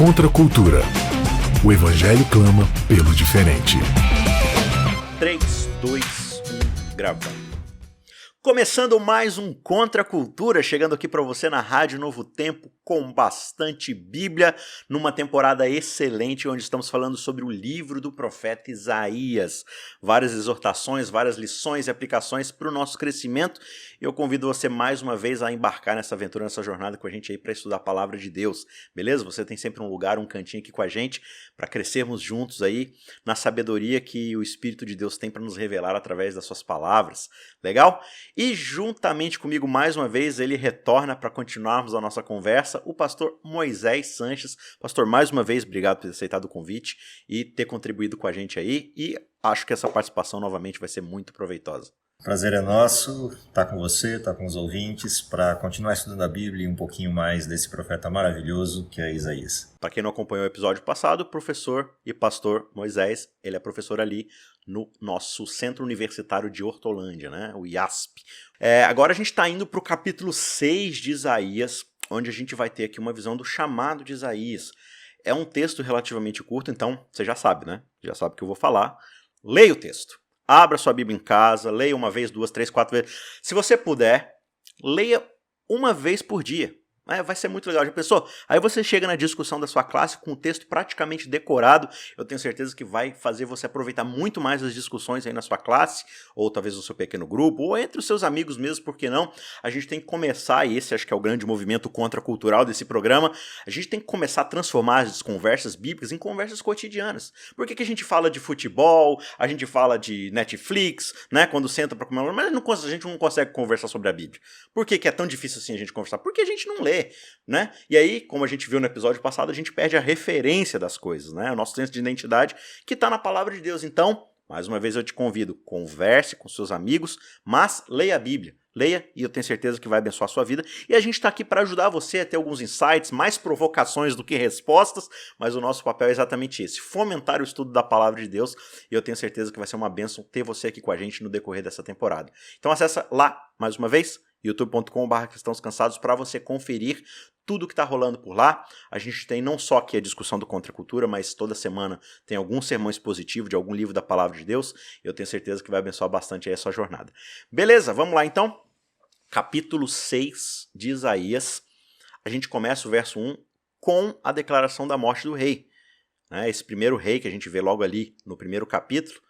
Contra a cultura. O Evangelho clama pelo diferente. 3, 2, 1, gravando. Começando mais um Contra a Cultura, chegando aqui para você na Rádio Novo Tempo com bastante Bíblia, numa temporada excelente onde estamos falando sobre o livro do profeta Isaías. Várias exortações, várias lições e aplicações para o nosso crescimento. Eu convido você mais uma vez a embarcar nessa aventura, nessa jornada com a gente aí para estudar a Palavra de Deus, beleza? Você tem sempre um lugar, um cantinho aqui com a gente para crescermos juntos aí na sabedoria que o Espírito de Deus tem para nos revelar através das suas palavras, legal? E juntamente comigo, mais uma vez, ele retorna para continuarmos a nossa conversa, o pastor Moisés Sanches. Pastor, mais uma vez, obrigado por ter aceitado o convite e ter contribuído com a gente aí. E acho que essa participação novamente vai ser muito proveitosa. Prazer é nosso estar com você, estar com os ouvintes, para continuar estudando a Bíblia e um pouquinho mais desse profeta maravilhoso que é Isaías. Para quem não acompanhou o episódio passado, o professor e pastor Moisés, ele é professor ali no nosso Centro Universitário de Hortolândia, né? O IASP. Agora a gente está indo para o capítulo 6 de Isaías, onde a gente vai ter aqui uma visão do chamado de Isaías. É um texto relativamente curto, então você já sabe, né? Já sabe o que eu vou falar. Leia o texto. Abra sua Bíblia em casa, leia uma vez, duas, três, quatro vezes. Se você puder, leia uma vez por dia. Vai ser muito legal, já pensou? Aí você chega na discussão da sua classe com o texto praticamente decorado. Eu tenho certeza que vai fazer você aproveitar muito mais as discussões aí na sua classe, ou talvez no seu pequeno grupo, ou entre os seus amigos mesmo, por que não? A gente tem que começar, e esse acho que é o grande movimento contracultural desse programa, a gente tem que começar a transformar as conversas bíblicas em conversas cotidianas. Por que a gente fala de futebol, a gente fala de Netflix, né, quando senta para comer, mas a gente não consegue conversar sobre a Bíblia. Por que é tão difícil assim a gente conversar? Porque a gente não lê. Né? E aí, como a gente viu no episódio passado, a gente perde a referência das coisas, né? O nosso senso de identidade que está na palavra de Deus. Então, mais uma vez eu te convido, converse com seus amigos, mas leia a Bíblia. Leia e eu tenho certeza que vai abençoar a sua vida. E a gente está aqui para ajudar você a ter alguns insights, mais provocações do que respostas, mas o nosso papel é exatamente esse, fomentar o estudo da palavra de Deus, e eu tenho certeza que vai ser uma bênção ter você aqui com a gente no decorrer dessa temporada. Então acessa lá, mais uma vez, youtube.com/cristãoscansados para você conferir tudo que está rolando por lá. A gente tem não só aqui a discussão do Contra a Cultura, mas toda semana tem algum sermão expositivo de algum livro da Palavra de Deus. Eu tenho certeza que vai abençoar bastante aí a sua jornada. Beleza, vamos lá então. Capítulo 6 de Isaías. A gente começa o verso 1 com a declaração da morte do rei. Esse primeiro rei que a gente vê logo ali no primeiro capítulo,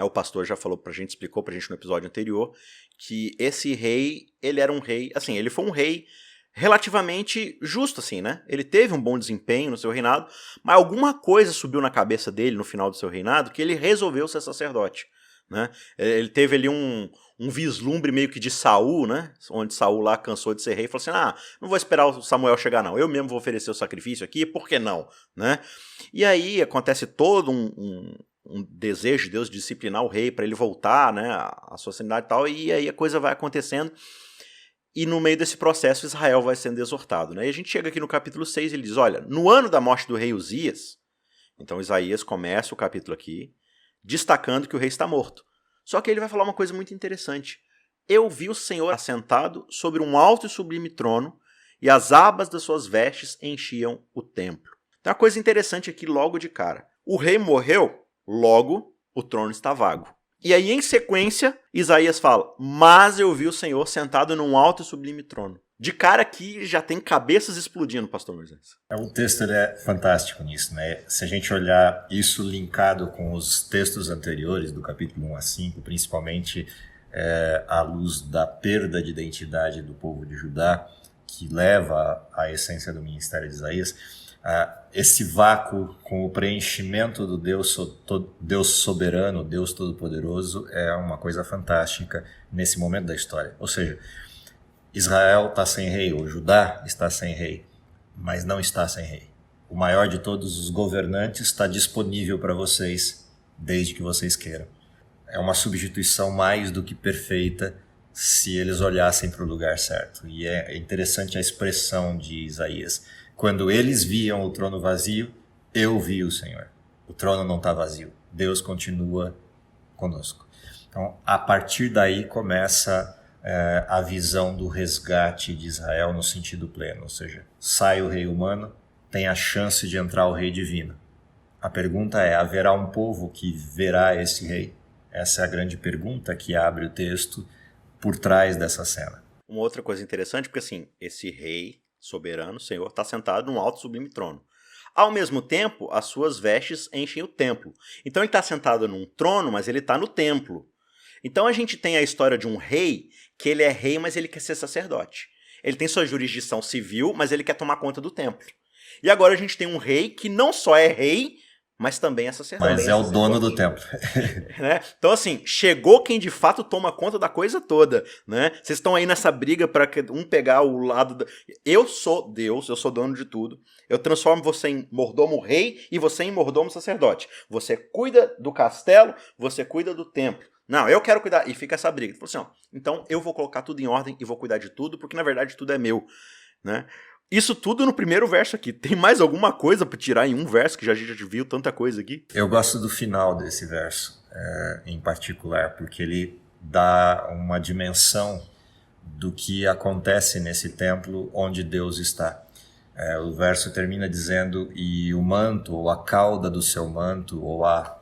o pastor já falou pra gente, explicou pra gente no episódio anterior, que esse rei, ele era um rei, assim, ele foi um rei relativamente justo, assim, né? Ele teve um bom desempenho no seu reinado, mas alguma coisa subiu na cabeça dele no final do seu reinado que ele resolveu ser sacerdote, né? Ele teve ali um vislumbre meio que de Saul, né? Onde Saul lá cansou de ser rei e falou assim, não vou esperar o Samuel chegar não, eu mesmo vou oferecer o sacrifício aqui, por que não? Né? E aí acontece todo um desejo de Deus de disciplinar o rei para ele voltar, né, à sua sanidade e tal, e aí a coisa vai acontecendo, e no meio desse processo Israel vai sendo exortado, né? E a gente chega aqui no capítulo 6 e ele diz, olha, no ano da morte do rei Uzias, então Isaías começa o capítulo aqui, destacando que o rei está morto. Só que ele vai falar uma coisa muito interessante. Eu vi o Senhor assentado sobre um alto e sublime trono, e as abas das suas vestes enchiam o templo. Então uma coisa interessante aqui logo de cara. O rei morreu, logo o trono está vago. E aí, em sequência, Isaías fala, mas eu vi o Senhor sentado num alto e sublime trono. De cara aqui já tem cabeças explodindo, pastor Moisés. O texto ele é fantástico nisso, né? Se a gente olhar isso linkado com os textos anteriores, do capítulo 1 a 5, principalmente à luz da perda de identidade do povo de Judá, que leva à essência do ministério de Isaías, esse vácuo com o preenchimento do Deus soberano, Deus todo-poderoso, é uma coisa fantástica nesse momento da história. Ou seja, Israel está sem rei, ou Judá está sem rei, mas não está sem rei. O maior de todos os governantes está disponível para vocês, desde que vocês queiram. É uma substituição mais do que perfeita se eles olhassem para o lugar certo. E é interessante a expressão de Isaías. Quando eles viam o trono vazio, eu vi o Senhor. O trono não está vazio. Deus continua conosco. Então, a partir daí começa a visão do resgate de Israel no sentido pleno. Ou seja, sai o rei humano, tem a chance de entrar o rei divino. A pergunta é, haverá um povo que verá esse rei? Essa é a grande pergunta que abre o texto por trás dessa cena. Uma outra coisa interessante, porque assim, esse rei soberano, Senhor, está sentado num alto e sublime trono. Ao mesmo tempo, as suas vestes enchem o templo. Então ele está sentado num trono, mas ele está no templo. Então a gente tem a história de um rei, que ele é rei, mas ele quer ser sacerdote. Ele tem sua jurisdição civil, mas ele quer tomar conta do templo. E agora a gente tem um rei que não só é rei, mas também é sacerdote. Mas é o dono do templo. Né? Então, assim, chegou quem de fato toma conta da coisa toda. Né? Vocês estão aí nessa briga para um pegar o lado... Eu sou Deus, eu sou dono de tudo. Eu transformo você em mordomo rei e você em mordomo sacerdote. Você cuida do castelo, você cuida do templo. Não, eu quero cuidar. E fica essa briga. Assim, ó, então eu vou colocar tudo em ordem e vou cuidar de tudo, porque na verdade tudo é meu. Né? Isso tudo no primeiro verso aqui. Tem mais alguma coisa para tirar em um verso, que a gente já viu tanta coisa aqui? Eu gosto do final desse verso, em particular, porque ele dá uma dimensão do que acontece nesse templo onde Deus está. O verso termina dizendo, e o manto, ou a cauda do seu manto, ou a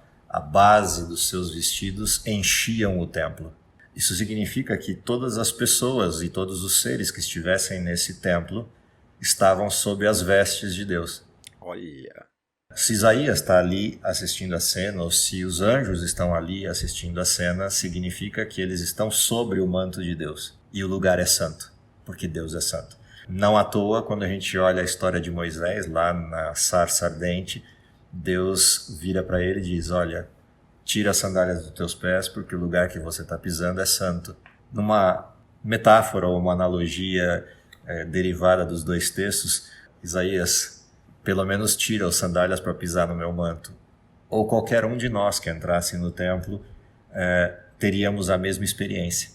base dos seus vestidos enchiam o templo. Isso significa que todas as pessoas e todos os seres que estivessem nesse templo estavam sob as vestes de Deus. Olha. Se Isaías está ali assistindo a cena, ou se os anjos estão ali assistindo a cena, significa que eles estão sobre o manto de Deus. E o lugar é santo, porque Deus é santo. Não à toa, quando a gente olha a história de Moisés, lá na sarça ardente, Deus vira para ele e diz, olha, tira as sandálias dos teus pés, porque o lugar que você está pisando é santo. Numa metáfora ou uma analogia derivada dos dois textos, Isaías, pelo menos tira as sandálias para pisar no meu manto. Ou qualquer um de nós que entrasse no templo, teríamos a mesma experiência.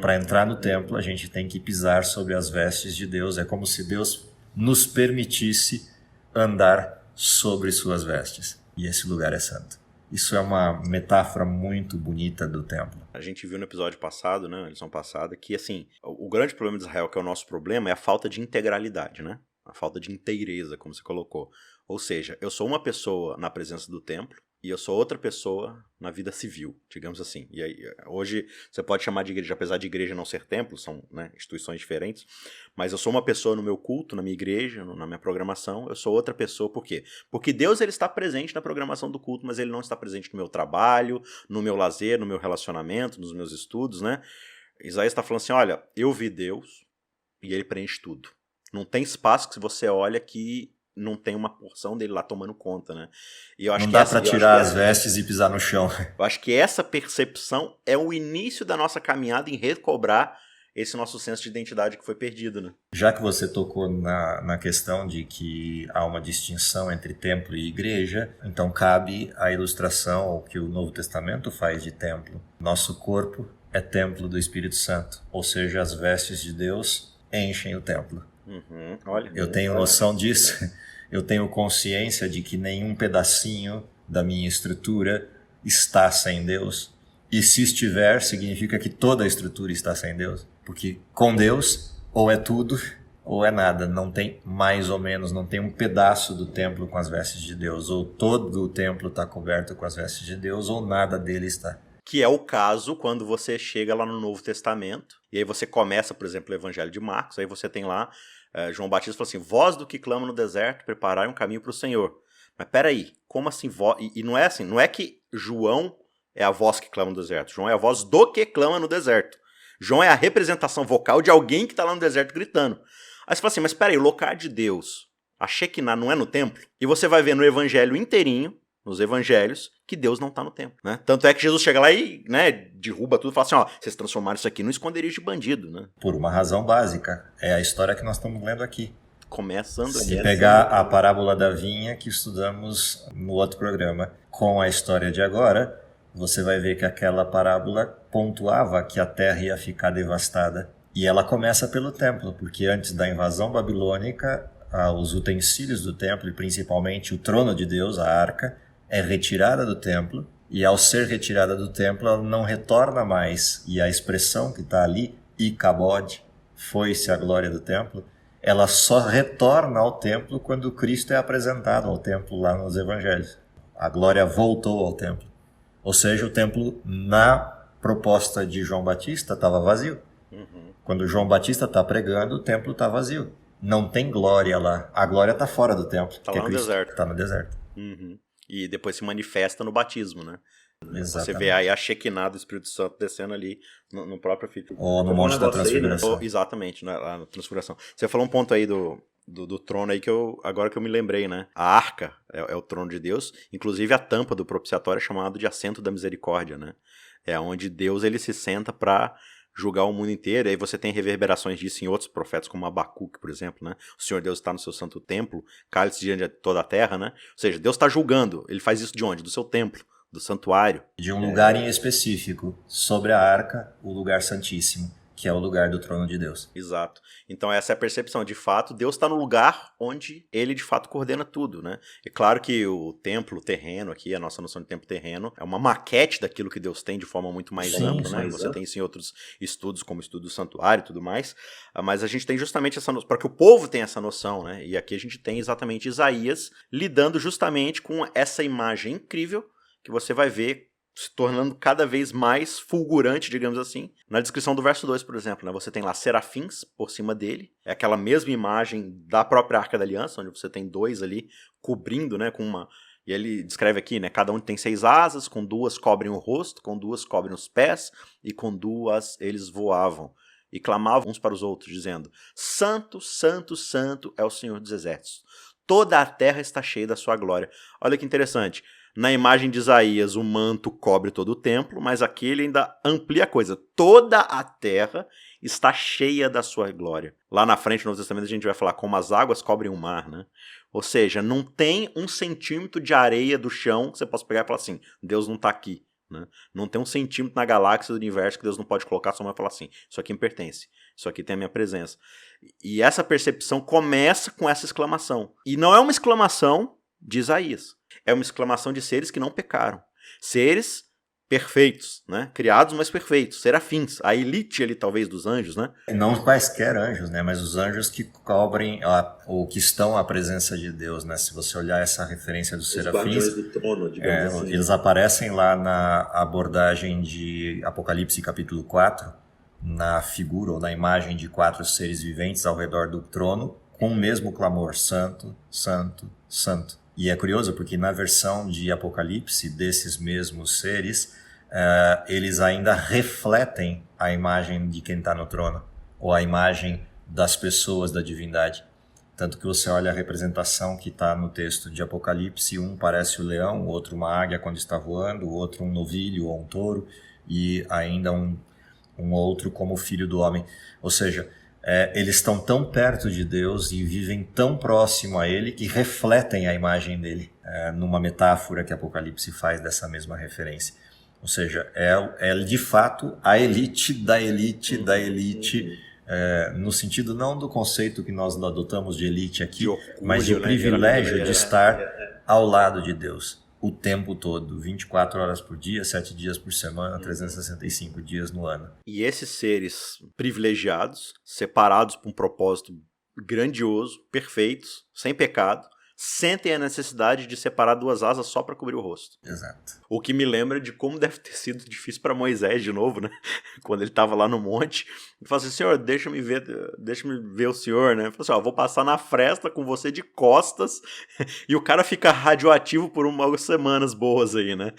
Para entrar no templo, a gente tem que pisar sobre as vestes de Deus. É como se Deus nos permitisse andar sobre suas vestes. E esse lugar é santo. Isso é uma metáfora muito bonita do templo. A gente viu no episódio passado, né, na lição passada, que assim, o grande problema de Israel, que é o nosso problema, é a falta de integralidade, né? A falta de inteireza, como você colocou. Ou seja, eu sou uma pessoa na presença do templo e eu sou outra pessoa na vida civil, digamos assim. E aí, hoje você pode chamar de igreja, apesar de igreja não ser templo, são, né, instituições diferentes, mas eu sou uma pessoa no meu culto, na minha igreja, na minha programação, eu sou outra pessoa, por quê? Porque Deus, ele está presente na programação do culto, mas ele não está presente no meu trabalho, no meu lazer, no meu relacionamento, nos meus estudos, né? Isaías está falando assim, olha, eu vi Deus e ele preenche tudo. Não tem espaço que se você olha que não tem uma porção dele lá tomando conta, né? E eu acho não que dá para tirar as vestes e pisar no chão. Eu acho que essa percepção é o início da nossa caminhada em recobrar esse nosso senso de identidade que foi perdido, né? Já que você tocou na questão de que há uma distinção entre templo e igreja, então cabe a ilustração o que o Novo Testamento faz de templo. Nosso corpo é templo do Espírito Santo, ou seja, as vestes de Deus enchem o templo. Olha, eu tenho noção disso. Eu tenho consciência de que nenhum pedacinho da minha estrutura está sem Deus. E se estiver, significa que toda a estrutura está sem Deus. Porque com Deus, ou é tudo, ou é nada. Não tem mais ou menos, não tem um pedaço do templo com as vestes de Deus. Ou todo o templo está coberto com as vestes de Deus, ou nada dele está. Que é o caso quando você chega lá no Novo Testamento, e aí você começa, por exemplo, o Evangelho de Marcos, aí você tem lá João Batista falou assim, voz do que clama no deserto, preparai um caminho para o Senhor. Mas peraí, como assim voz? E não é assim, não é que João é a voz que clama no deserto, João é a voz do que clama no deserto. João é a representação vocal de alguém que está lá no deserto gritando. Aí você fala assim, mas peraí, o lugar de Deus, a Shekinah não é no templo? E você vai ver no Evangelho inteirinho, nos evangelhos, que Deus não está no templo, né? Tanto é que Jesus chega lá e, né, derruba tudo e fala assim, ó, vocês transformaram isso aqui num esconderijo de bandido, né? Por uma razão básica, é a história que nós estamos lendo aqui. Começando aqui. Se pegar a parábola da vinha que estudamos no outro programa com a história de agora, você vai ver que aquela parábola pontuava que a terra ia ficar devastada. E ela começa pelo templo, porque antes da invasão babilônica, os utensílios do templo, e principalmente o trono de Deus, a arca, é retirada do templo, e ao ser retirada do templo, ela não retorna mais. E a expressão que está ali, Icabod, foi-se a glória do templo, ela só retorna ao templo quando Cristo é apresentado ao templo lá nos evangelhos. A glória voltou ao templo. Ou seja, o templo, na proposta de João Batista, estava vazio. Quando João Batista está pregando, o templo está vazio. Não tem glória lá. A glória está fora do templo. Está lá no deserto. Está no deserto. E depois se manifesta no batismo, né? Exatamente. Você vê aí a Shekinah do Espírito Santo descendo ali no próprio filho. Ou no Monte da Transfiguração. Ou, exatamente, lá na Transfiguração. Você falou um ponto aí do trono aí agora que eu me lembrei, né? A arca é o trono de Deus, inclusive a tampa do propiciatório é chamado de assento da misericórdia, né? É onde Deus ele se senta para julgar o mundo inteiro, e aí você tem reverberações disso em outros profetas, como Abacuque, por exemplo, né? O Senhor Deus está no seu santo templo, cálice diante de toda a terra, né? Ou seja, Deus está julgando, ele faz isso de onde? Do seu templo, do santuário. De um lugar em específico, sobre a arca, o lugar santíssimo, que é o lugar do trono de Deus. Exato. Então essa é a percepção. De fato, Deus está no lugar onde ele de fato coordena tudo, né? É claro que o templo terreno aqui, a nossa noção de templo terreno, é uma maquete daquilo que Deus tem de forma muito mais ampla, né? Você tem isso em outros estudos, como o estudo do santuário e tudo mais, mas a gente tem justamente essa noção, para que o povo tenha essa noção, né? E aqui a gente tem exatamente Isaías lidando justamente com essa imagem incrível que você vai ver se tornando cada vez mais fulgurante, digamos assim. Na descrição do verso 2, por exemplo, né, você tem lá serafins por cima dele, é aquela mesma imagem da própria Arca da Aliança, onde você tem dois ali cobrindo, né, com uma... E ele descreve aqui, né, cada um tem 6 asas, com 2 cobrem o rosto, com 2 cobrem os pés, e com 2 eles voavam. E clamavam uns para os outros, dizendo: Santo, Santo, Santo é o Senhor dos Exércitos. Toda a terra está cheia da sua glória. Olha que interessante. Na imagem de Isaías, o manto cobre todo o templo, mas aqui ele ainda amplia a coisa. Toda a terra está cheia da sua glória. Lá na frente, no Novo Testamento, a gente vai falar como as águas cobrem o mar, né? Ou seja, não tem 1 centímetro de areia do chão que você possa pegar e falar assim, Deus não está aqui. Né? Não tem 1 centímetro na galáxia do universo que Deus não pode colocar sua mão e falar assim, isso aqui me pertence, isso aqui tem a minha presença. E essa percepção começa com essa exclamação. E não é uma exclamação de Isaías. É uma exclamação de seres que não pecaram. Seres perfeitos, né? Criados, mas perfeitos. Serafins. A elite ali, talvez, dos anjos, né? Não quaisquer anjos, né? Mas os anjos que cobrem ou que estão à presença de Deus, né? Se você olhar essa referência dos serafins, do trono, digamos assim. Eles aparecem lá na abordagem de Apocalipse capítulo 4, na figura ou na imagem de 4 seres viventes ao redor do trono, com o mesmo clamor: Santo, Santo, Santo. E é curioso porque na versão de Apocalipse desses mesmos seres, eles ainda refletem a imagem de quem está no trono, ou a imagem das pessoas da divindade. Tanto que você olha a representação que está no texto de Apocalipse, um parece o leão, o outro uma águia quando está voando, o outro um novilho ou um touro, e ainda um outro como o filho do homem. Ou seja, eles estão tão perto de Deus e vivem tão próximo a Ele que refletem a imagem dele, numa metáfora que Apocalipse faz dessa mesma referência. Ou seja, é de fato a elite da elite da elite, no sentido não do conceito que nós adotamos de elite aqui, de orgulho, mas de privilégio de estar ao lado de Deus o tempo todo, 24 horas por dia, 7 dias por semana, 365 dias no ano. E esses seres privilegiados, separados por um propósito grandioso, perfeitos, sem pecado, sentem a necessidade de separar 2 asas só para cobrir o rosto. Exato. O que me lembra de como deve ter sido difícil para Moisés de novo, né? Quando ele estava lá no monte, ele falou assim: Senhor, deixa me ver o Senhor, né? Ele falou assim: vou passar na fresta com você de costas, e o cara fica radioativo por umas semanas boas aí, né?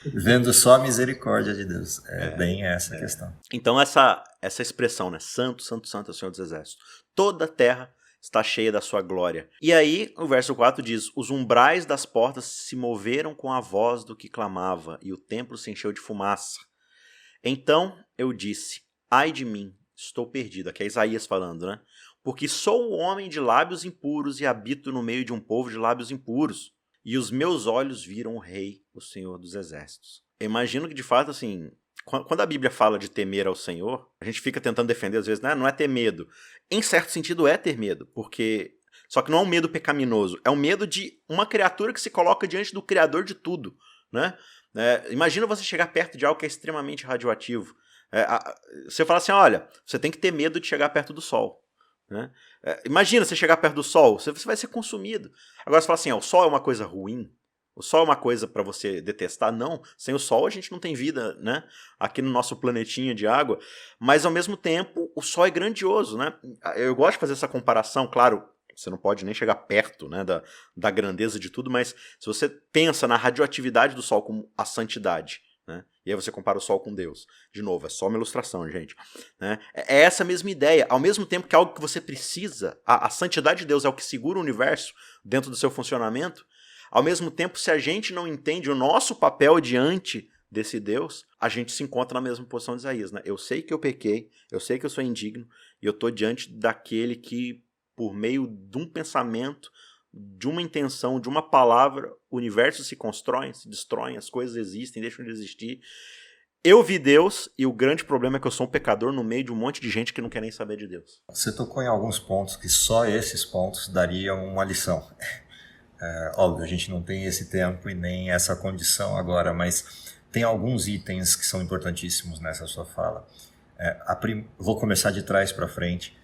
Vendo só a misericórdia de Deus. Bem essa a questão. Então essa expressão, né? Santo, Santo, Santo é o Senhor dos Exércitos. Toda a terra está cheia da sua glória. E aí, o verso 4 diz: os umbrais das portas se moveram com a voz do que clamava, e o templo se encheu de fumaça. Então eu disse: ai de mim, estou perdido. Aqui é Isaías falando, né? Porque sou um homem de lábios impuros e habito no meio de um povo de lábios impuros. E os meus olhos viram o Rei, o Senhor dos Exércitos. Eu imagino que, de fato, assim, quando a Bíblia fala de temer ao Senhor, a gente fica tentando defender, às vezes, né? Não é ter medo. Em certo sentido, é ter medo, porque... Só que não é um medo pecaminoso, é um medo de uma criatura que se coloca diante do Criador de tudo, né? Imagina você chegar perto de algo que é extremamente radioativo. Você fala assim: olha, você tem que ter medo de chegar perto do Sol, né? Imagina você chegar perto do sol, você vai ser consumido. Agora você fala assim, o sol é uma coisa ruim? O sol é uma coisa para você detestar? Não. Sem o sol a gente não tem vida, né? Aqui no nosso planetinha de água. Mas ao mesmo tempo, o sol é grandioso, né? Eu gosto de fazer essa comparação, claro. Você não pode nem chegar perto, né, da grandeza de tudo, mas se você pensa na radioatividade do Sol como a santidade, né, e aí você compara o Sol com Deus, de novo, é só uma ilustração, gente, né, é essa mesma ideia, ao mesmo tempo que é algo que você precisa, a santidade de Deus é o que segura o universo dentro do seu funcionamento, ao mesmo tempo, se a gente não entende o nosso papel diante desse Deus, a gente se encontra na mesma posição de Isaías, né, eu sei que eu pequei, eu sei que eu sou indigno, e eu estou diante daquele que por meio de um pensamento, de uma intenção, de uma palavra, o universo se constrói, se destrói, as coisas existem, deixam de existir. Eu vi Deus e o grande problema é que eu sou um pecador no meio de um monte de gente que não quer nem saber de Deus. Você tocou em alguns pontos que só esses pontos dariam uma lição. Óbvio, a gente não tem esse tempo e nem essa condição agora, mas tem alguns itens que são importantíssimos nessa sua fala. Vou começar de trás para frente.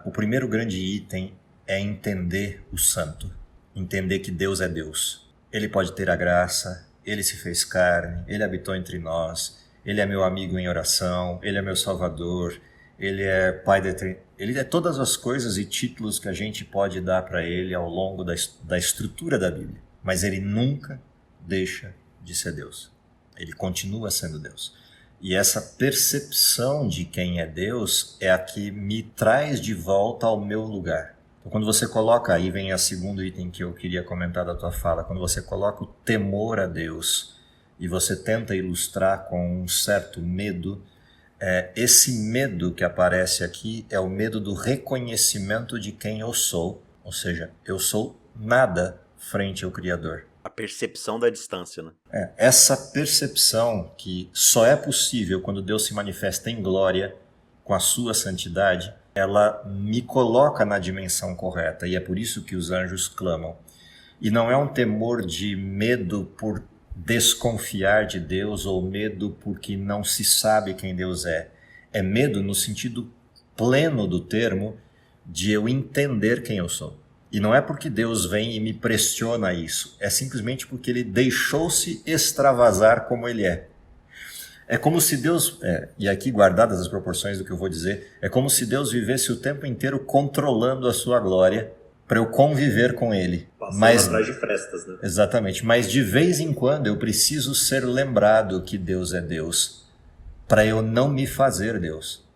O primeiro grande item é entender o santo, entender que Deus é Deus. Ele pode ter a graça, Ele se fez carne, Ele habitou entre nós, Ele é meu amigo em oração, Ele é meu salvador, Ele é Pai da eternidade. Ele é todas as coisas e títulos que a gente pode dar para Ele ao longo da estrutura da Bíblia. Mas Ele nunca deixa de ser Deus. Ele continua sendo Deus. E essa percepção de quem é Deus é a que me traz de volta ao meu lugar. Então, quando você coloca, aí vem o segundo item que eu queria comentar da tua fala, quando você coloca o temor a Deus e você tenta ilustrar com um certo medo, esse medo que aparece aqui é o medo do reconhecimento de quem eu sou, ou seja, eu sou nada frente ao Criador. A percepção da distância, né? Essa percepção que só é possível quando Deus se manifesta em glória com a sua santidade, ela me coloca na dimensão correta e é por isso que os anjos clamam. E não é um temor de medo por desconfiar de Deus ou medo porque não se sabe quem Deus é. É medo no sentido pleno do termo de eu entender quem eu sou. E não é porque Deus vem e me pressiona a isso, é simplesmente porque Ele deixou-se extravasar como Ele é. É como se Deus, e aqui guardadas as proporções do que eu vou dizer, é como se Deus vivesse o tempo inteiro controlando a sua glória para eu conviver com Ele. Passando atrás de frestas, né? Exatamente, mas de vez em quando eu preciso ser lembrado que Deus é Deus, para eu não me fazer Deus.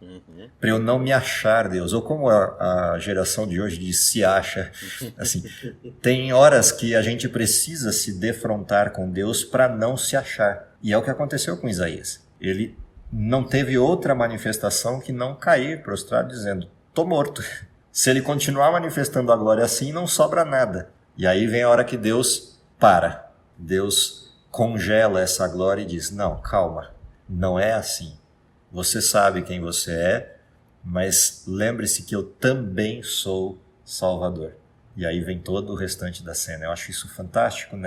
Para eu não me achar Deus, ou como a geração de hoje diz, se acha. Assim, tem horas que a gente precisa se defrontar com Deus para não se achar. E é o que aconteceu com Isaías. Ele não teve outra manifestação que não cair prostrado dizendo, estou morto. Se ele continuar manifestando a glória assim, não sobra nada. E aí vem a hora que Deus para. Deus congela essa glória e diz, não, calma, não é assim. Você sabe quem você é, mas lembre-se que eu também sou Salvador. E aí vem todo o restante da cena. Eu acho isso fantástico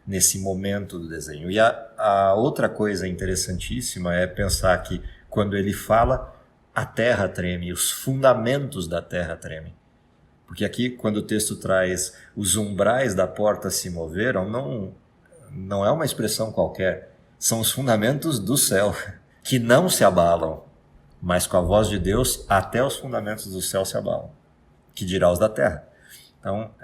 nesse momento do desenho. E a outra coisa interessantíssima é pensar que quando ele fala, a terra treme, os fundamentos da terra tremem. Porque aqui, quando o texto traz os umbrais da porta se moveram, não é uma expressão qualquer. São os fundamentos do céu, que não se abalam, mas com a voz de Deus até os fundamentos do céu se abalam, que dirá os da terra. Então,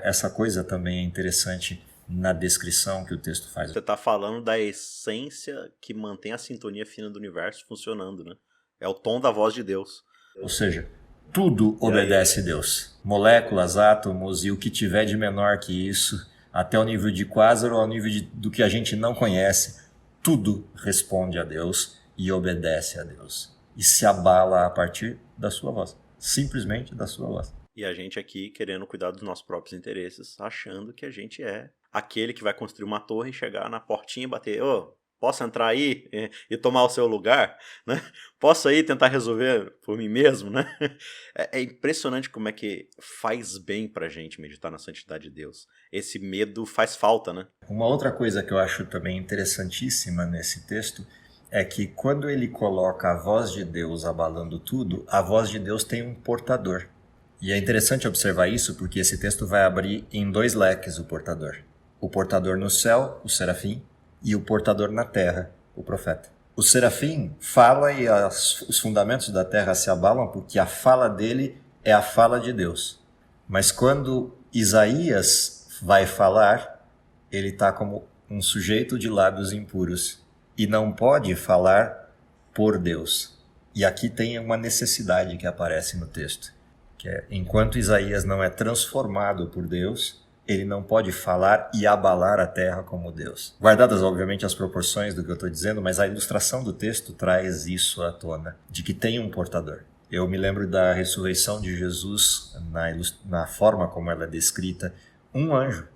essa coisa também é interessante na descrição que o texto faz. Você está falando da essência que mantém a sintonia fina do universo funcionando, né? É o tom da voz de Deus. Ou seja, tudo obedece a Deus. Moléculas, átomos e o que tiver de menor que isso, até o nível de quasar ou ao nível do que a gente não conhece, tudo responde a Deus e obedece a Deus. E se abala a partir da sua voz. Simplesmente da sua voz. E a gente aqui querendo cuidar dos nossos próprios interesses, achando que a gente é aquele que vai construir uma torre e chegar na portinha e bater, posso entrar aí e tomar o seu lugar? Né? Posso aí tentar resolver por mim mesmo? Né? É impressionante como é que faz bem pra gente meditar na santidade de Deus. Esse medo faz falta, né? Uma outra coisa que eu acho também interessantíssima nesse texto é que quando ele coloca a voz de Deus abalando tudo, a voz de Deus tem um portador. E é interessante observar isso porque esse texto vai abrir em 2 leques o portador. O portador no céu, o serafim, e o portador na terra, o profeta. O serafim fala e os fundamentos da terra se abalam porque a fala dele é a fala de Deus. Mas quando Isaías vai falar, ele está como um sujeito de lábios impuros e não pode falar por Deus. E aqui tem uma necessidade que aparece no texto, que é, enquanto Isaías não é transformado por Deus, ele não pode falar e abalar a terra como Deus. Guardadas, obviamente, as proporções do que eu estou dizendo, mas a ilustração do texto traz isso à tona, de que tem um portador. Eu me lembro da ressurreição de Jesus, na forma como ela é descrita, um anjo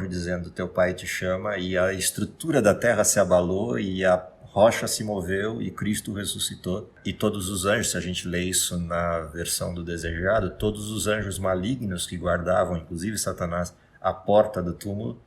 dizendo, teu pai te chama, e a estrutura da terra se abalou, e a rocha se moveu, e Cristo ressuscitou. E todos os anjos, se a gente lê isso na versão do Desejado, todos os anjos malignos que guardavam, inclusive Satanás, a porta do túmulo,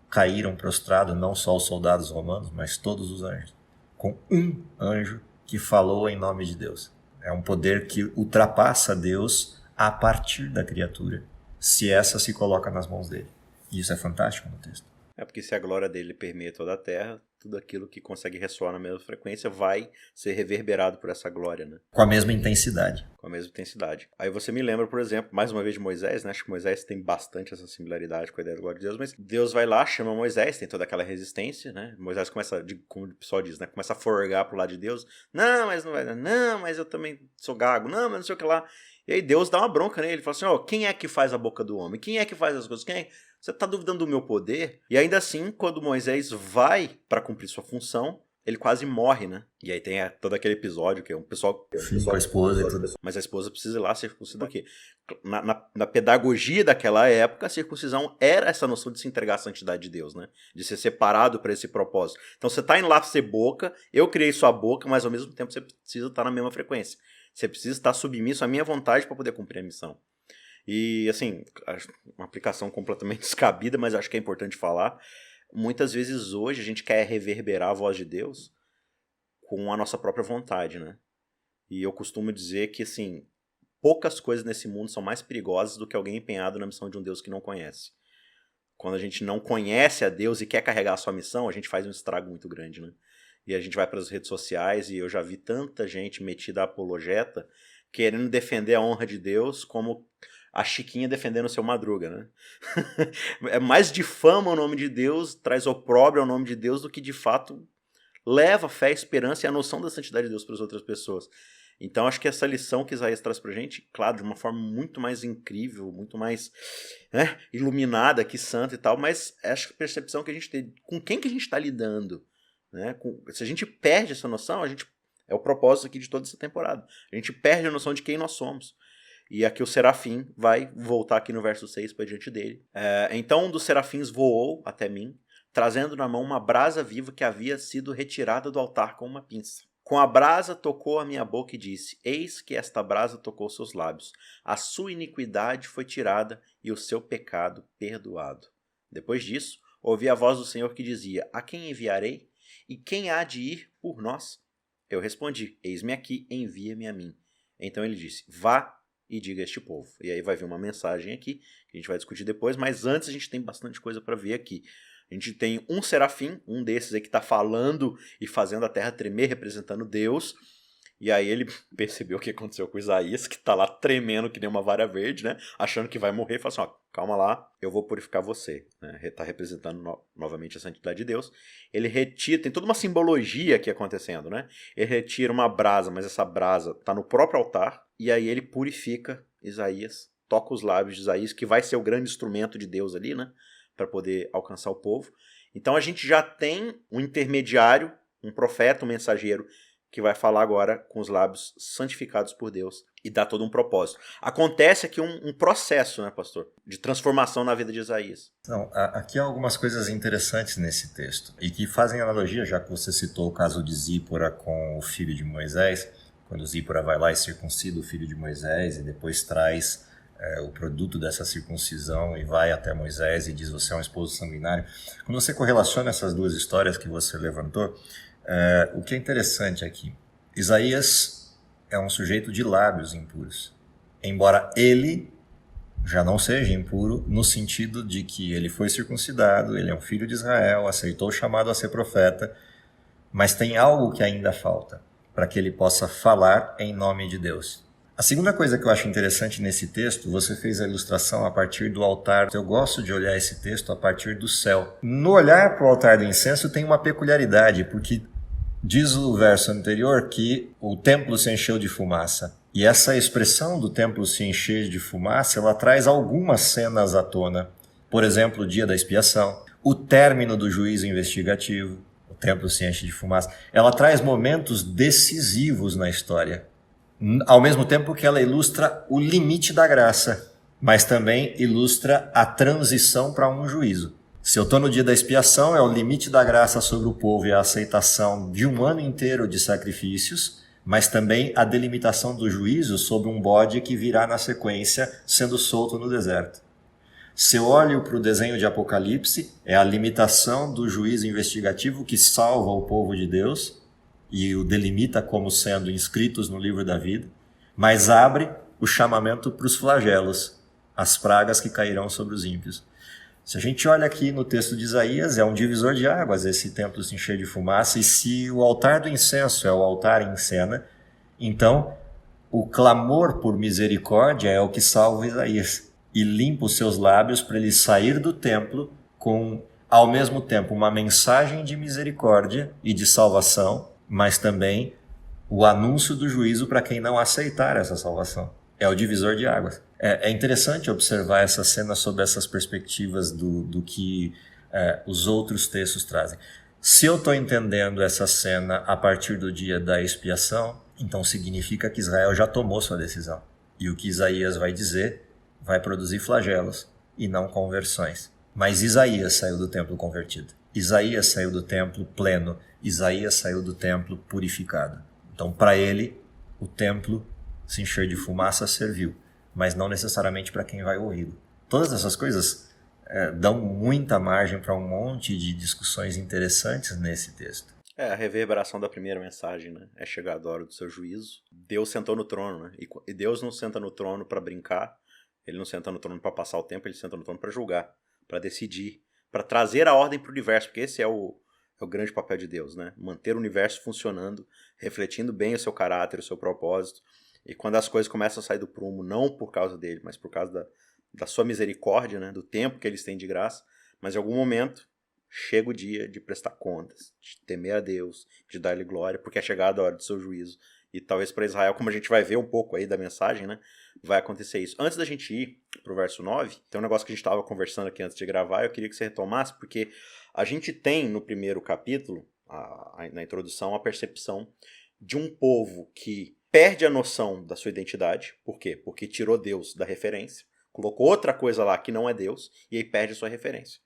caíram prostrados, não só os soldados romanos, mas todos os anjos, com um anjo que falou em nome de Deus. É um poder que ultrapassa Deus a partir da criatura, se essa se coloca nas mãos dele. E isso é fantástico no texto. É porque se a glória dele permeia toda a terra, tudo aquilo que consegue ressoar na mesma frequência vai ser reverberado por essa glória, né? Com a mesma intensidade. Com a mesma intensidade. Aí você me lembra, por exemplo, mais uma vez de Moisés, né? Acho que Moisés tem bastante essa similaridade com a ideia da glória de Deus, mas Deus vai lá, chama Moisés, tem toda aquela resistência, né? Moisés começa, como o pessoal diz, né? Começa a forgar pro lado de Deus. Não, mas não vai dar. Não, mas eu também sou gago. Não, mas não sei o que lá. E aí Deus dá uma bronca nele. Ele fala assim, ó, quem é que faz a boca do homem? Quem é que faz as coisas? Quem é? Você está duvidando do meu poder? E ainda assim, quando Moisés vai para cumprir sua função, ele quase morre, né? E aí tem todo aquele episódio que é um pessoal... Com a esposa e tudo. Mas a esposa precisa ir lá circuncidar. Porque na pedagogia daquela época, a circuncisão era essa noção de se entregar à santidade de Deus, né? De ser separado para esse propósito. Então você está indo lá ser boca, eu criei sua boca, mas ao mesmo tempo você precisa estar na mesma frequência. Você precisa estar submisso à minha vontade para poder cumprir a missão. E, assim, uma aplicação completamente descabida, mas acho que é importante falar. Muitas vezes hoje a gente quer reverberar a voz de Deus com a nossa própria vontade, né? E eu costumo dizer que, assim, poucas coisas nesse mundo são mais perigosas do que alguém empenhado na missão de um Deus que não conhece. Quando a gente não conhece a Deus e quer carregar a sua missão, a gente faz um estrago muito grande, né? E a gente vai para as redes sociais e eu já vi tanta gente metida a apologeta querendo defender a honra de Deus como a Chiquinha defendendo o seu Madruga, né? É mais difama o nome de Deus, traz opróbrio ao nome de Deus do que de fato leva a fé, a esperança e a noção da santidade de Deus para as outras pessoas. Então acho que essa lição que Isaías traz pra gente, claro, de uma forma muito mais incrível, muito mais, né, iluminada que santa e tal, mas acho que a percepção que a gente tem, com quem que a gente está lidando, né? Se a gente perde essa noção, é o propósito aqui de toda essa temporada. A gente perde a noção de quem nós somos. E aqui o serafim vai voltar aqui no verso 6 para diante dele. Então um dos serafins voou até mim, trazendo na mão uma brasa viva que havia sido retirada do altar com uma pinça. Com a brasa tocou a minha boca e disse, eis que esta brasa tocou seus lábios. A sua iniquidade foi tirada e o seu pecado perdoado. Depois disso, ouvi a voz do Senhor que dizia, a quem enviarei? E quem há de ir por nós? Eu respondi, eis-me aqui, envia-me a mim. Então ele disse, vá e diga a este povo. E aí vai vir uma mensagem aqui, que a gente vai discutir depois, mas antes a gente tem bastante coisa para ver aqui. A gente tem um serafim, um desses aí que está falando e fazendo a terra tremer, representando Deus. E aí ele percebeu o que aconteceu com Isaías, que está lá tremendo que nem uma vara verde, né? Achando que vai morrer, e fala assim, ó, calma lá, eu vou purificar você. Está representando novamente a santidade de Deus. Ele retira, tem toda uma simbologia aqui acontecendo, né? Ele retira uma brasa, mas essa brasa está no próprio altar, e aí ele purifica Isaías, toca os lábios de Isaías, que vai ser o grande instrumento de Deus ali, né? Para poder alcançar o povo. Então a gente já tem um intermediário, um profeta, um mensageiro, que vai falar agora com os lábios santificados por Deus e dá todo um propósito. Acontece aqui um processo, né, pastor, de transformação na vida de Isaías. Não, aqui há algumas coisas interessantes nesse texto e que fazem analogia, já que você citou o caso de Zípora com o filho de Moisés, quando Zípora vai lá e circuncida o filho de Moisés e depois traz o produto dessa circuncisão e vai até Moisés e diz, você é um esposo sanguinário. Quando você correlaciona essas duas histórias que você levantou, O que é interessante aqui, Isaías é um sujeito de lábios impuros, embora ele já não seja impuro no sentido de que ele foi circuncidado, ele é um filho de Israel, aceitou o chamado a ser profeta, mas tem algo que ainda falta para que ele possa falar em nome de Deus. A segunda coisa que eu acho interessante nesse texto, você fez a ilustração a partir do altar. Eu gosto de olhar esse texto a partir do céu. No olhar para o altar do incenso tem uma peculiaridade, porque diz o verso anterior que o templo se encheu de fumaça. E essa expressão do templo se encher de fumaça, ela traz algumas cenas à tona. Por exemplo, o dia da expiação, o término do juízo investigativo, o templo se enche de fumaça. Ela traz momentos decisivos na história. Ao mesmo tempo que ela ilustra o limite da graça, mas também ilustra a transição para um juízo. Se eu estou no dia da expiação, é o limite da graça sobre o povo e a aceitação de um ano inteiro de sacrifícios, mas também a delimitação do juízo sobre um bode que virá na sequência sendo solto no deserto. Se eu olho para o desenho de Apocalipse, é a limitação do juízo investigativo que salva o povo de Deus e o delimita como sendo inscritos no livro da vida, mas abre o chamamento para os flagelos, as pragas que cairão sobre os ímpios. Se a gente olha aqui no texto de Isaías, é um divisor de águas esse templo se encher de fumaça, e se o altar do incenso é o altar em cena, então o clamor por misericórdia é o que salva Isaías e limpa os seus lábios para ele sair do templo com, ao mesmo tempo, uma mensagem de misericórdia e de salvação, mas também o anúncio do juízo para quem não aceitar essa salvação. É o divisor de águas. É interessante observar essa cena sob essas perspectivas do que os outros textos trazem. Se eu estou entendendo essa cena a partir do dia da expiação, então significa que Israel já tomou sua decisão. E o que Isaías vai dizer vai produzir flagelos e não conversões. Mas Isaías saiu do templo convertido. Isaías saiu do templo pleno. Isaías saiu do templo purificado. Então, para ele, o templo se encher de fumaça serviu, mas não necessariamente para quem vai ouvi-lo. Todas essas coisas dão muita margem para um monte de discussões interessantes nesse texto. A reverberação da primeira mensagem, né? É chegada a hora do seu juízo. Deus sentou no trono, né? E Deus não senta no trono para brincar, ele não senta no trono para passar o tempo, ele senta no trono para julgar, para decidir, para trazer a ordem para o universo, porque esse é o grande papel de Deus, né? Manter o universo funcionando, refletindo bem o seu caráter, o seu propósito. E quando as coisas começam a sair do prumo, não por causa dele, mas por causa da sua misericórdia, né? Do tempo que eles têm de graça, mas em algum momento chega o dia de prestar contas, de temer a Deus, de dar-lhe glória, porque é chegada a hora do seu juízo. E talvez para Israel, como a gente vai ver um pouco aí da mensagem, né? Vai acontecer isso. Antes da gente ir pro verso 9, tem um negócio que a gente estava conversando aqui antes de gravar, eu queria que você retomasse, porque a gente tem no primeiro capítulo, na introdução, a percepção de um povo que perde a noção da sua identidade. Por quê? Porque tirou Deus da referência, colocou outra coisa lá que não é Deus, e aí perde a sua referência.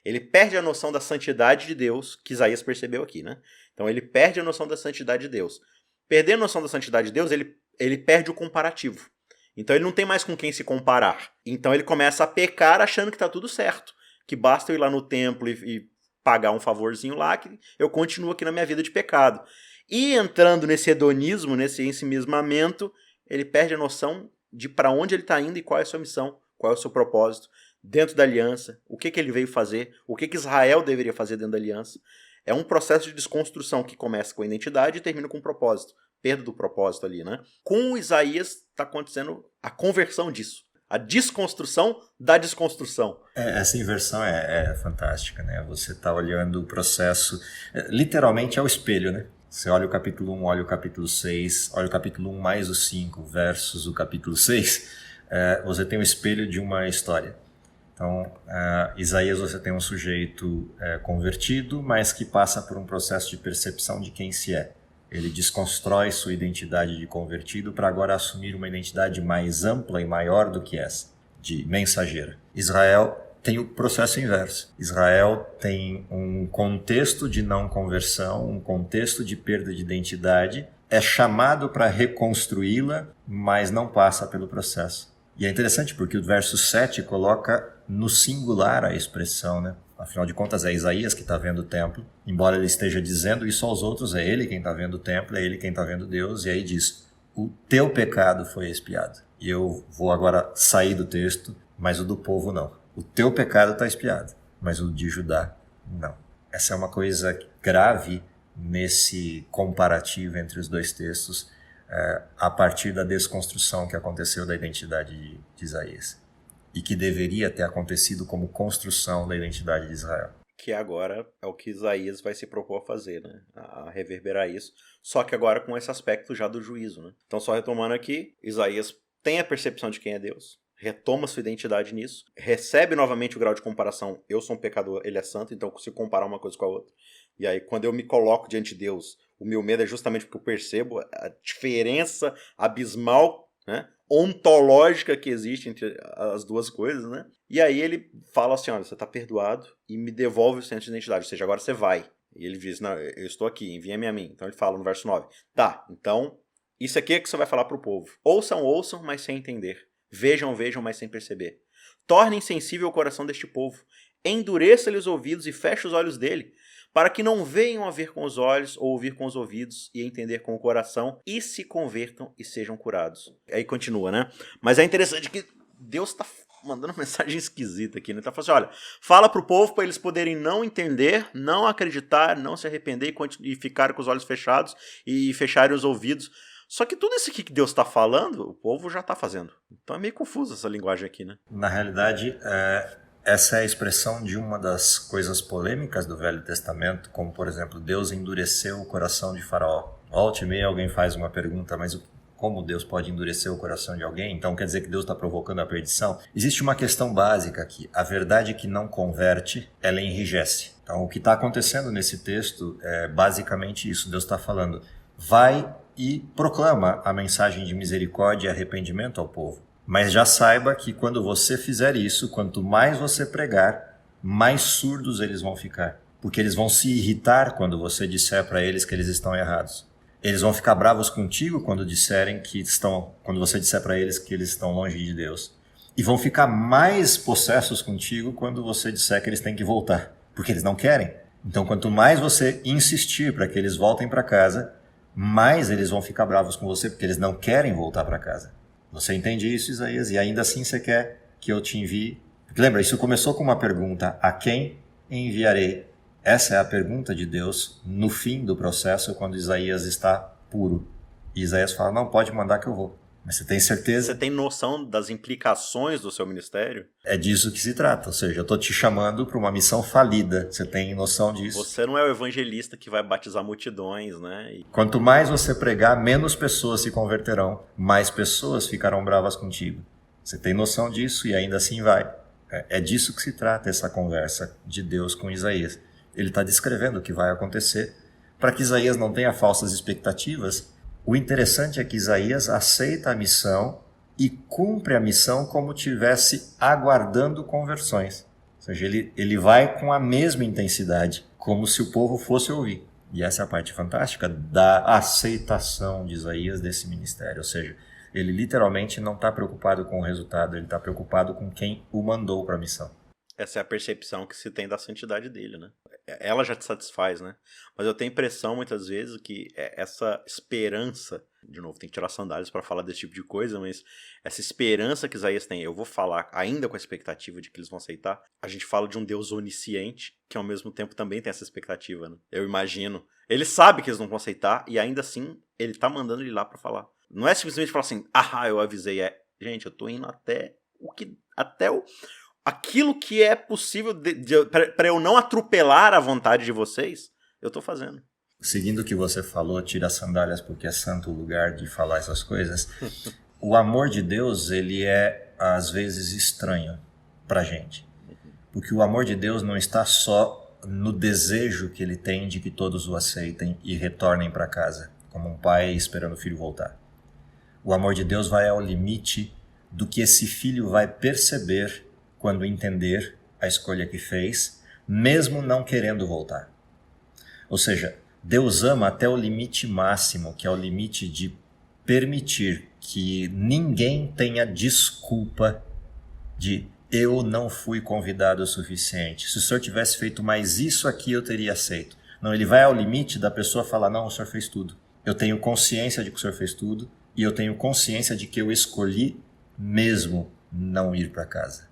Ele perde a noção da santidade de Deus, que Isaías percebeu aqui, né? Então ele perde a noção da santidade de Deus. Perder a noção da santidade de Deus, ele perde o comparativo. Então ele não tem mais com quem se comparar. Então ele começa a pecar achando que está tudo certo. Que basta eu ir lá no templo e pagar um favorzinho lá, que eu continuo aqui na minha vida de pecado. E entrando nesse hedonismo, nesse ensimismamento, ele perde a noção de para onde ele está indo e qual é a sua missão, qual é o seu propósito dentro da aliança, o que ele veio fazer, o que Israel deveria fazer dentro da aliança. É um processo de desconstrução que começa com a identidade e termina com o propósito. Perda do propósito ali, né? Com Isaías está acontecendo a conversão disso. A desconstrução da desconstrução. Essa inversão é fantástica, né? Você está olhando o processo, literalmente é o espelho, né? Você olha o capítulo 1, olha o capítulo 6, olha o capítulo 1 mais o 5 versus o capítulo 6, você tem o espelho de uma história. Então, Isaías, você tem um sujeito convertido, mas que passa por um processo de percepção de quem se é. Ele desconstrói sua identidade de convertido para agora assumir uma identidade mais ampla e maior do que essa, de mensageira. Israel tem o processo inverso. Israel tem um contexto de não conversão, um contexto de perda de identidade, é chamado para reconstruí-la, mas não passa pelo processo. E é interessante porque o verso 7 coloca no singular a expressão, né? Afinal de contas, é Isaías que está vendo o templo. Embora ele esteja dizendo isso aos outros, é ele quem está vendo o templo, é ele quem está vendo Deus. E aí diz, o teu pecado foi expiado. E eu vou agora sair do texto, mas o do povo não. O teu pecado está expiado, mas o de Judá não. Essa é uma coisa grave nesse comparativo entre os dois textos, a partir da desconstrução que aconteceu da identidade de Isaías. E que deveria ter acontecido como construção da identidade de Israel. Que agora é o que Isaías vai se propor a fazer, né? A reverberar isso. Só que agora com esse aspecto já do juízo, né? Então, só retomando aqui, Isaías tem a percepção de quem é Deus, retoma sua identidade nisso, recebe novamente o grau de comparação, eu sou um pecador, ele é santo, então eu consigo comparar uma coisa com a outra. E aí, quando eu me coloco diante de Deus, o meu medo é justamente porque eu percebo a diferença abismal, né, ontológica que existe entre as duas coisas, né? E aí ele fala assim, olha, você está perdoado e me devolve o senso de identidade, ou seja, agora você vai. E ele diz, não, eu estou aqui, envia-me a mim. Então ele fala no verso 9, tá, então isso aqui é que você vai falar para o povo. Ouçam, mas sem entender. Vejam, mas sem perceber. Torne insensível o coração deste povo. Endureça-lhe os ouvidos e feche os olhos dele, para que não venham a ver com os olhos, ou ouvir com os ouvidos, e entender com o coração, e se convertam e sejam curados. Aí continua, né? Mas é interessante que Deus está mandando uma mensagem esquisita aqui, né? Ele está falando assim, olha, fala para o povo para eles poderem não entender, não acreditar, não se arrepender e ficarem com os olhos fechados e fecharem os ouvidos. Só que tudo isso aqui que Deus está falando, o povo já está fazendo. Então é meio confusa essa linguagem aqui, né? Na realidade, essa é a expressão de uma das coisas polêmicas do Velho Testamento, como, por exemplo, Deus endureceu o coração de Faraó. Volte e meia alguém faz uma pergunta, mas como Deus pode endurecer o coração de alguém? Então quer dizer que Deus está provocando a perdição? Existe uma questão básica aqui. A verdade que não converte, ela enrijece. Então o que está acontecendo nesse texto é basicamente isso. Deus está falando, vai e proclama a mensagem de misericórdia e arrependimento ao povo. Mas já saiba que quando você fizer isso, quanto mais você pregar, mais surdos eles vão ficar. Porque eles vão se irritar quando você disser para eles que eles estão errados. Eles vão ficar bravos contigo quando você disser para eles que eles estão longe de Deus. E vão ficar mais possessos contigo quando você disser que eles têm que voltar. Porque eles não querem. Então, quanto mais você insistir para que eles voltem para casa, mais eles vão ficar bravos com você, porque eles não querem voltar para casa. Você entende isso, Isaías? E ainda assim você quer que eu te envie? Porque lembra, isso começou com uma pergunta, a quem enviarei? Essa é a pergunta de Deus no fim do processo, quando Isaías está puro. E Isaías fala, não, pode mandar que eu vou. Mas você tem certeza? Você tem noção das implicações do seu ministério? É disso que se trata, ou seja, eu estou te chamando para uma missão falida. Você tem noção disso? Você não é o evangelista que vai batizar multidões, né? Quanto mais você pregar, menos pessoas se converterão, mais pessoas ficarão bravas contigo. Você tem noção disso e ainda assim vai. É disso que se trata essa conversa de Deus com Isaías. Ele está descrevendo o que vai acontecer para que Isaías não tenha falsas expectativas. O interessante é que Isaías aceita a missão e cumpre a missão como tivesse aguardando conversões. Ou seja, ele vai com a mesma intensidade, como se o povo fosse ouvir. E essa é a parte fantástica da aceitação de Isaías desse ministério. Ou seja, ele literalmente não está preocupado com o resultado, ele está preocupado com quem o mandou para a missão. Essa é a percepção que se tem da santidade dele, né? Ela já te satisfaz, né? Mas eu tenho a impressão, muitas vezes, que essa esperança... De novo, tem que tirar sandálias para falar desse tipo de coisa, mas essa esperança que Isaías tem, eu vou falar ainda com a expectativa de que eles vão aceitar. A gente fala de um Deus onisciente, que ao mesmo tempo também tem essa expectativa, né? Eu imagino. Ele sabe que eles não vão aceitar, e ainda assim, ele tá mandando ele lá para falar. Não é simplesmente falar assim, eu avisei. Gente, eu tô indo aquilo que é possível para eu não atropelar a vontade de vocês, eu tô fazendo. Seguindo o que você falou, tira as sandálias porque é santo o lugar de falar essas coisas. O amor de Deus, ele é às vezes estranho pra gente. Porque o amor de Deus não está só no desejo que ele tem de que todos o aceitem e retornem para casa, como um pai esperando o filho voltar. O amor de Deus vai ao limite do que esse filho vai perceber quando entender a escolha que fez, mesmo não querendo voltar. Ou seja, Deus ama até o limite máximo, que é o limite de permitir que ninguém tenha desculpa de eu não fui convidado o suficiente. Se o senhor tivesse feito mais isso aqui, eu teria aceito. Não, ele vai ao limite da pessoa falar, não, o senhor fez tudo. Eu tenho consciência de que o senhor fez tudo e eu tenho consciência de que eu escolhi mesmo não ir para casa.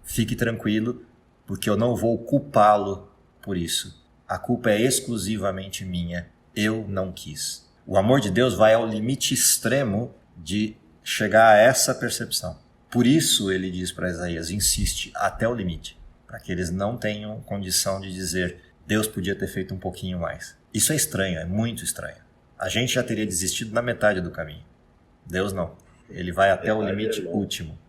Fique tranquilo, porque eu não vou culpá-lo por isso. A culpa é exclusivamente minha. Eu não quis. O amor de Deus vai ao limite extremo de chegar a essa percepção. Por isso ele diz para Isaías, insiste até o limite, para que eles não tenham condição de dizer, Deus podia ter feito um pouquinho mais. Isso é estranho, é muito estranho. A gente já teria desistido na metade do caminho. Deus não. Ele vai até o limite último.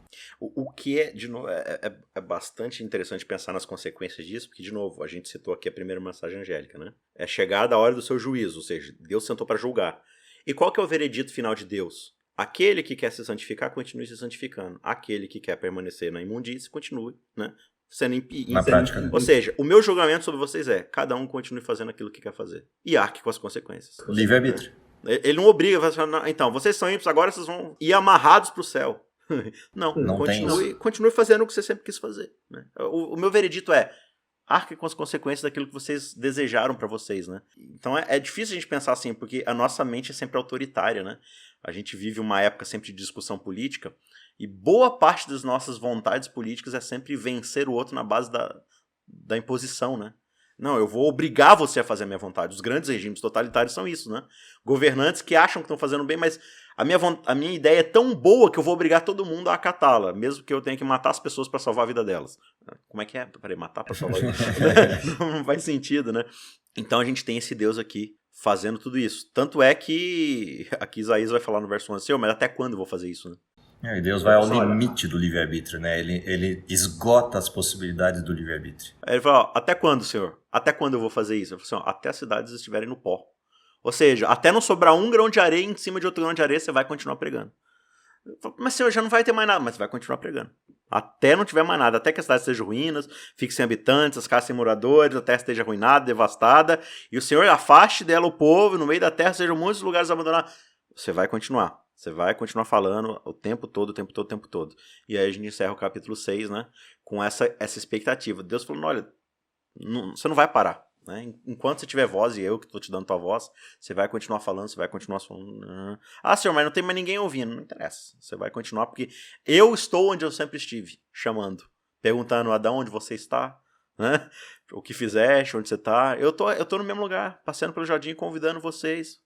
O que é, de novo, é bastante interessante pensar nas consequências disso, porque, de novo, a gente citou aqui a primeira mensagem angélica, né? É chegada a hora do seu juízo, ou seja, Deus sentou para julgar. E qual que é o veredito final de Deus? Aquele que quer se santificar, continue se santificando. Aquele que quer permanecer na imundície, continue, né? Sendo na prática, né? Ou seja, o meu julgamento sobre vocês é, cada um continue fazendo aquilo que quer fazer. E arque com as consequências. Livre-arbítrio. Né? Ele não obriga, vai falar, então, vocês são ímpios, agora vocês vão ir amarrados para o céu. Não continue fazendo o que você sempre quis fazer. Né? O meu veredito é, arque com as consequências daquilo que vocês desejaram para vocês. Né? Então é difícil a gente pensar assim, porque a nossa mente é sempre autoritária. Né? A gente vive uma época sempre de discussão política, e boa parte das nossas vontades políticas é sempre vencer o outro na base da imposição, né? Não, eu vou obrigar você a fazer a minha vontade. Os grandes regimes totalitários são isso, né? Governantes que acham que estão fazendo bem, mas a minha ideia é tão boa que eu vou obrigar todo mundo a acatá-la, mesmo que eu tenha que matar as pessoas para salvar a vida delas. Como é que é? Peraí, matar para salvar a vida? Não faz sentido, né? Então a gente tem esse Deus aqui fazendo tudo isso. Tanto é que aqui Isaías vai falar no verso 11, mas até quando eu vou fazer isso, né? E Deus vai ao limite do livre-arbítrio, né? Ele esgota as possibilidades do livre-arbítrio. Aí ele fala, até quando, Senhor? Até quando eu vou fazer isso? Eu falo assim, até as cidades estiverem no pó. Ou seja, até não sobrar um grão de areia em cima de outro grão de areia, você vai continuar pregando. Eu falo, mas, Senhor, já não vai ter mais nada. Mas você vai continuar pregando. Até não tiver mais nada. Até que a cidade esteja ruínas, fique sem habitantes, as casas sem moradores, a terra esteja arruinada, devastada. E o Senhor afaste dela o povo, no meio da terra sejam muitos lugares abandonados. Você vai continuar. Você vai continuar falando o tempo todo, o tempo todo, o tempo todo. E aí a gente encerra o capítulo 6, né? Com essa expectativa. Deus falando, olha, você não vai parar. Né? Enquanto você tiver voz, e eu que estou te dando tua voz, você vai continuar falando, você vai continuar falando. Ah, Senhor, mas não tem mais ninguém ouvindo. Não interessa. Você vai continuar, porque eu estou onde eu sempre estive, chamando. Perguntando, Adão, onde você está? Né? O que fizeste, onde você está? Eu tô no mesmo lugar, passeando pelo jardim, convidando vocês.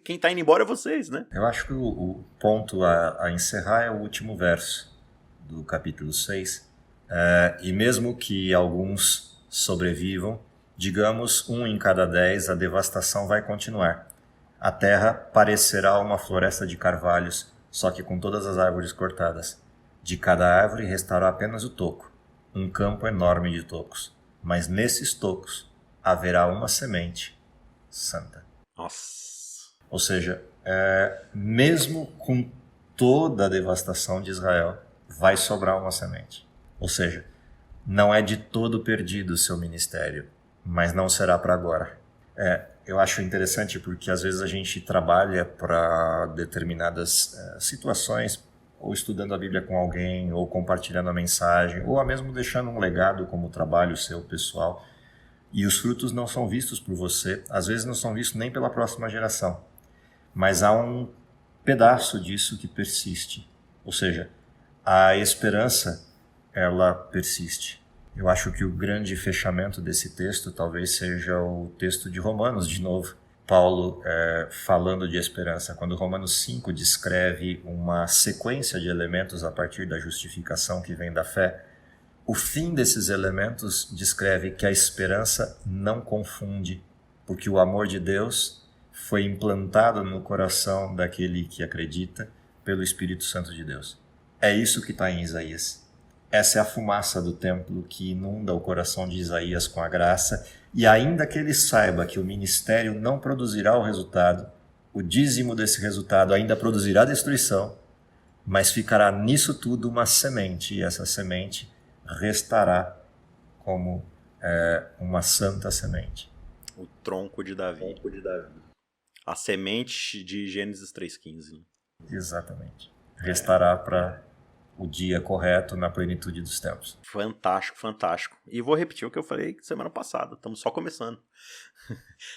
Quem tá indo embora é vocês, né? Eu acho que o ponto a encerrar é o último verso do capítulo 6. E mesmo que alguns sobrevivam, digamos 1 em cada 10, a devastação vai continuar. A terra parecerá uma floresta de carvalhos, só que com todas as árvores cortadas. De cada árvore restará apenas o toco, um campo enorme de tocos. Mas nesses tocos haverá uma semente santa. Nossa. Ou seja, mesmo com toda a devastação de Israel, vai sobrar uma semente. Ou seja, não é de todo perdido o seu ministério, mas não será para agora. Eu acho interessante porque às vezes a gente trabalha para determinadas situações, ou estudando a Bíblia com alguém, ou compartilhando a mensagem, ou mesmo deixando um legado como trabalho seu pessoal, e os frutos não são vistos por você, às vezes não são vistos nem pela próxima geração, mas há um pedaço disso que persiste, ou seja, a esperança, ela persiste. Eu acho que o grande fechamento desse texto talvez seja o texto de Romanos, de novo, Paulo falando de esperança, quando Romanos 5 descreve uma sequência de elementos a partir da justificação que vem da fé, o fim desses elementos descreve que a esperança não confunde, porque o amor de Deus foi implantado no coração daquele que acredita pelo Espírito Santo de Deus. É isso que está em Isaías. Essa é a fumaça do templo que inunda o coração de Isaías com a graça, e ainda que ele saiba que o ministério não produzirá o resultado, o dízimo desse resultado ainda produzirá destruição, mas ficará nisso tudo uma semente, e essa semente restará como uma santa semente. O tronco de Davi. A semente de Gênesis 3,15. Né? Exatamente. Restará para o dia correto na plenitude dos tempos. Fantástico, fantástico. E vou repetir o que eu falei semana passada, estamos só começando.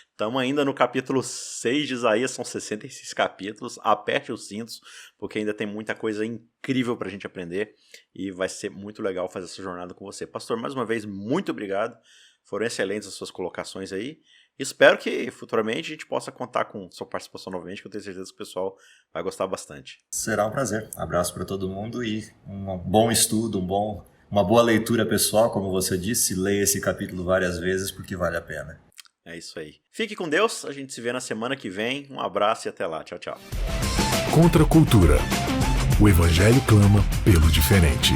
Estamos ainda no capítulo 6 de Isaías, são 66 capítulos, aperte os cintos, porque ainda tem muita coisa incrível para a gente aprender e vai ser muito legal fazer essa jornada com você. Pastor, mais uma vez, muito obrigado, foram excelentes as suas colocações aí. Espero que futuramente a gente possa contar com sua participação novamente, que eu tenho certeza que o pessoal vai gostar bastante. Será um prazer. Abraço para todo mundo e um bom estudo, uma boa leitura pessoal, como você disse. Leia esse capítulo várias vezes porque vale a pena. É isso aí. Fique com Deus, a gente se vê na semana que vem. Um abraço e até lá. Tchau, tchau. Contra a cultura. O Evangelho clama pelo diferente.